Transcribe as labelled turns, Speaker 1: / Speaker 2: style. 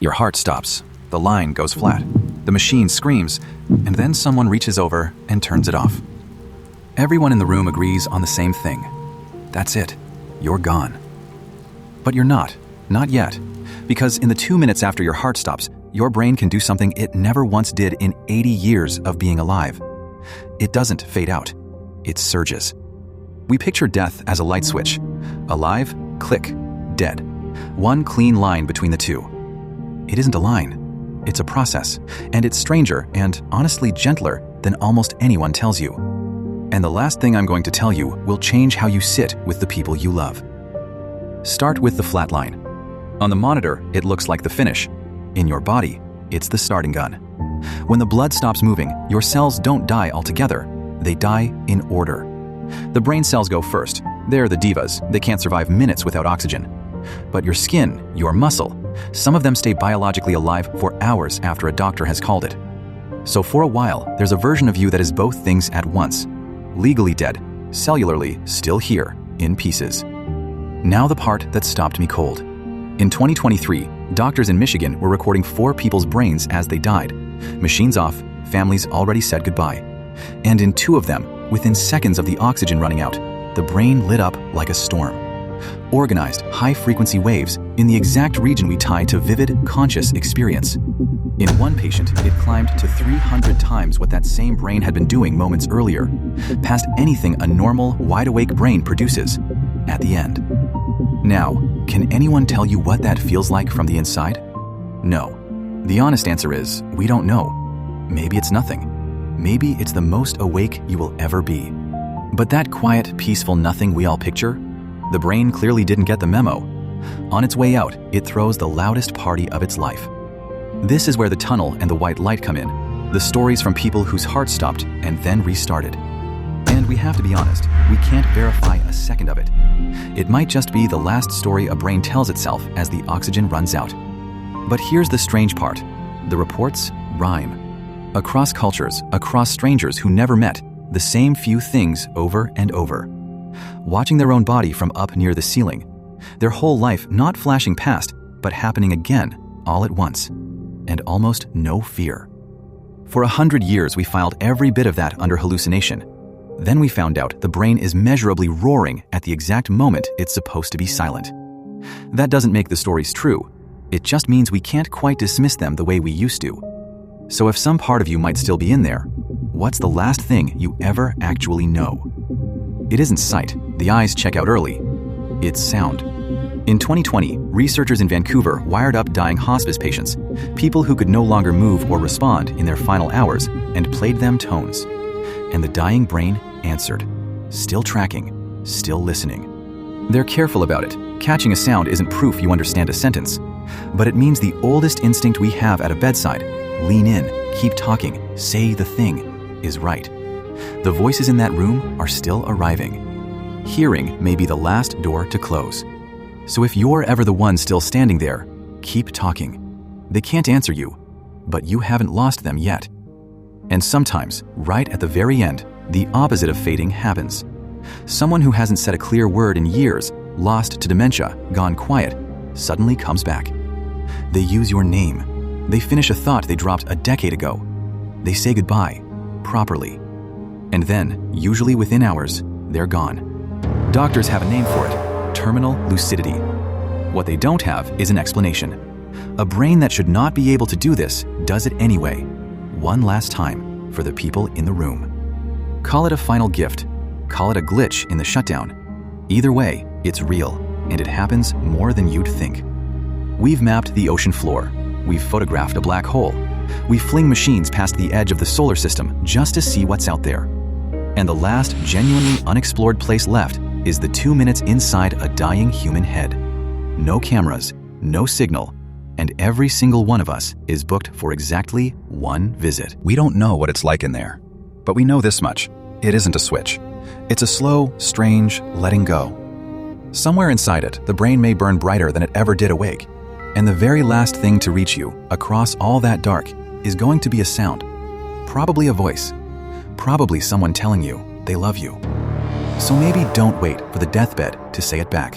Speaker 1: Your heart stops, the line goes flat, the machine screams, and then someone reaches over and turns it off. Everyone in the room agrees on the same thing. That's it. You're gone. But you're not yet, because in the 2 minutes after your heart stops, your brain can do something it never once did in 80 years of being alive. It doesn't fade out. It surges. We picture death as a light switch. Alive, click, dead. One clean line between the two. It isn't a line. It's a process, and it's stranger and honestly gentler than almost anyone tells you. And the last thing I'm going to tell you will change how you sit with the people you love. Start with the flat line. On the monitor, it looks like the finish. In your body, it's the starting gun. When the blood stops moving, your cells don't die altogether. They die in order. The brain cells go first. They're the divas. They can't survive minutes without oxygen. But your skin, your muscle, some of them stay biologically alive for hours after a doctor has called it. So for a while, there's a version of you that is both things at once. Legally dead, cellularly still here, in pieces. Now the part that stopped me cold. In 2023, doctors in Michigan were recording 4 people's brains as they died. Machines off, families already said goodbye. And in 2 of them, within seconds of the oxygen running out, the brain lit up like a storm. Organized, high-frequency waves in the exact region we tie to vivid, conscious experience. In one patient, it climbed to 300 times what that same brain had been doing moments earlier, past anything a normal, wide-awake brain produces, at the end. Now, can anyone tell you what that feels like from the inside? No. The honest answer is, we don't know. Maybe it's nothing. Maybe it's the most awake you will ever be. But that quiet, peaceful nothing we all picture, the brain clearly didn't get the memo. On its way out, it throws the loudest party of its life. This is where the tunnel and the white light come in, the stories from people whose hearts stopped and then restarted. And we have to be honest, we can't verify a second of it. It might just be the last story a brain tells itself as the oxygen runs out. But here's the strange part. The reports rhyme. Across cultures, across strangers who never met, the same few things over and over. Watching their own body from up near the ceiling. Their whole life not flashing past, but happening again, all at once. And almost no fear. For 100 years, we filed every bit of that under hallucination. Then we found out the brain is measurably roaring at the exact moment it's supposed to be silent. That doesn't make the stories true. It just means we can't quite dismiss them the way we used to. So if some part of you might still be in there, what's the last thing you ever actually know? It isn't sight. The eyes check out early. It's sound. In 2020, researchers in Vancouver wired up dying hospice patients, people who could no longer move or respond in their final hours, and played them tones. And the dying brain answered, still tracking, still listening. They're careful about it. Catching a sound isn't proof you understand a sentence, but it means the oldest instinct we have at a bedside, lean in, keep talking, say the thing, is right. The voices in that room are still arriving. Hearing may be the last door to close. So if you're ever the one still standing there, keep talking. They can't answer you, but you haven't lost them yet. And sometimes, right at the very end, the opposite of fading happens. Someone who hasn't said a clear word in years, lost to dementia, gone quiet, suddenly comes back. They use your name. They finish a thought they dropped a decade ago. They say goodbye, properly. And then, usually within hours, they're gone. Doctors have a name for it, terminal lucidity. What they don't have is an explanation. A brain that should not be able to do this does it anyway. One last time for the people in the room. Call it a final gift. Call it a glitch in the shutdown. Either way, it's real, and it happens more than you'd think. We've mapped the ocean floor. We've photographed a black hole. We fling machines past the edge of the solar system just to see what's out there. And the last genuinely unexplored place left is the 2 minutes inside a dying human head. No cameras, no signal, and every single one of us is booked for exactly one visit. We don't know what it's like in there, but we know this much. It isn't a switch. It's a slow, strange letting go. Somewhere inside it, the brain may burn brighter than it ever did awake, and the very last thing to reach you, across all that dark, is going to be a sound. Probably a voice. Probably someone telling you they love you. So maybe don't wait for the deathbed to say it back.